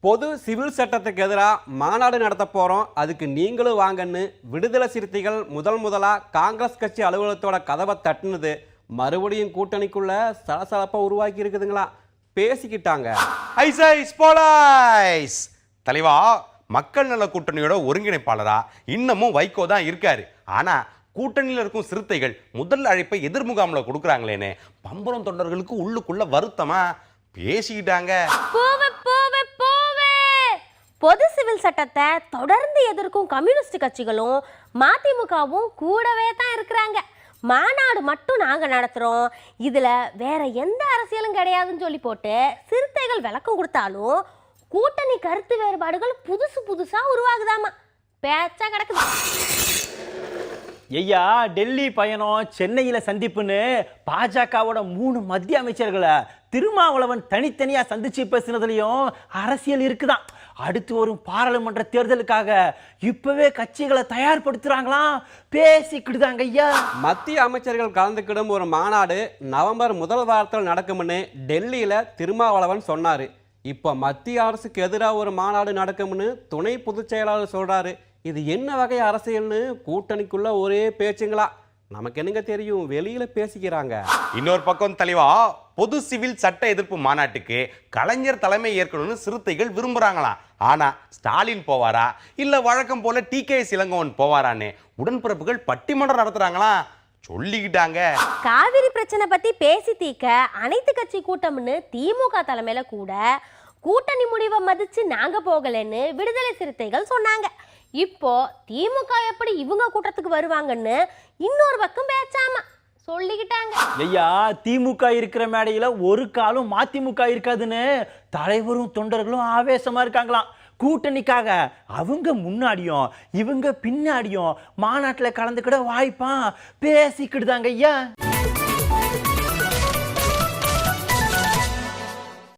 பொது சிவில் சட்டத்துக்கு எதிராக மாநாடு நடத்த போகிறோம், அதுக்கு நீங்களும் வாங்கன்னு விடுதலை சிறுத்தைகள் முதலா காங்கிரஸ் கட்சி அலுவலகத்தோட கதவை தட்டுனது மறுபடியும் கூட்டணிக்குள்ள சலசலப்பை உருவாக்கி இருக்குதுங்களா. பேசிக்கிட்டாங்க. தலைவா, மக்கள் நல கூட்டணியோட ஒருங்கிணைப்பாளரா இன்னமும் வைகோ தான் இருக்காரு. ஆனா கூட்டணியில் இருக்கும் சிறுத்தைகள் முதல் அழைப்பை எதிர்முகாமில் கொடுக்குறாங்களேன்னு பம்பரம் தொண்டர்களுக்கு உள்ளுக்குள்ள வருத்தமா பேசிக்கிட்டாங்க. பொது சிவில் சட்டத்தை தொடர்ந்து எதிர்க்கும் கம்யூனிஸ்ட் கட்சிகளும் மதிமுகவும் கூடவே தான் இருக்கிறாங்க. மாநாடு மட்டும் நாங்க நடத்துறோம், இதுல வேற எந்த அரசியலும் கிடையாதுன்னு சொல்லி போட்டு சிறுத்தைகள் விளக்கம் கொடுத்தாலும் கூட்டணி கருத்து வேறுபாடுகள் புதுசா உருவாகுதாமா. பேச்சா கிடக்குது. ஐயா, டெல்லி பயணம், சென்னையில சந்திப்புன்னு பாஜகவோட 3 மத்திய அமைச்சர்களை திருமாவளவன் தனித்தனியா சந்திச்சு பேசினதுலயும் அரசியல் இருக்குதான். அடுத்து வரும் பாராளுமன்ற தேர்தலுக்காக இப்பவே கட்சிகளை தயார்படுத்துறாங்களாம், பேசிக்கிடுதாங்க ஐயா. மத்திய அமைச்சர்கள் கலந்துக்கிடும் ஒரு மாநாடு நவம்பர் முதல் வாரத்தில் நடக்கும்னு டெல்லியில திருமாவளவன் சொன்னாரு. இப்ப மத்திய அரசுக்கு எதிராக ஒரு மாநாடு நடக்கும்னு துணை பொதுச் செயலாளர் சொல்றாரு. இது என்ன வகை அரசியல்னு கூட்டணிக்குள்ள ஒரே பேச்சுங்களா. நமக்கு என்னங்க தெரியும், வெளியில பேசிக்கிறாங்க. இன்னொரு பக்கம் தலைவா, பொது சிவில் சட்ட எதிர்ப்பு மாநாட்டுக்கு கலைஞர் தலைமை ஏற்கனவே சிறுத்தைகள் விரும்புறாங்களாம். ஆனா ஸ்டாலின் போவாரா இல்ல வழக்கம் போல TKS இளங்கோவன் போவாரான்னு உடன்பிறப்புகள் பட்டிமன்றம் நடத்துறாங்களாம், சொல்லிக்கிட்டாங்க. காவிரி பிரச்சனை பத்தி பேசி தீர்க்க அனைத்து கட்சி கூட்டம்னு திமுக தலைமையில கூட கூட்டணி முடிவை மதிச்சு நாங்க போகலன்னு விடுதலை சிறுத்தைகள் சொன்னாங்க. இப்போ திமுக எப்படி இவங்க கூட்டத்துக்கு வருவாங்கன்னு இன்னொரு பக்கம் பேச்சாமா சொல்லிக்கிட்டாங்க. ஐயா, திமுக இருக்கிற மேடையில ஒரு காலம் மதிமுக இருக்காதுன்னு தலைவரும் தொண்டர்களும் ஆவேசமா இருக்காங்களாம். கூட்டணிக்காக அவங்க முன்னாடியும் இவங்க பின்னாடியும் மாநாட்டில் கலந்துக்கிட வாய்ப்பா பேசிக்கிடுதாங்க ஐயா.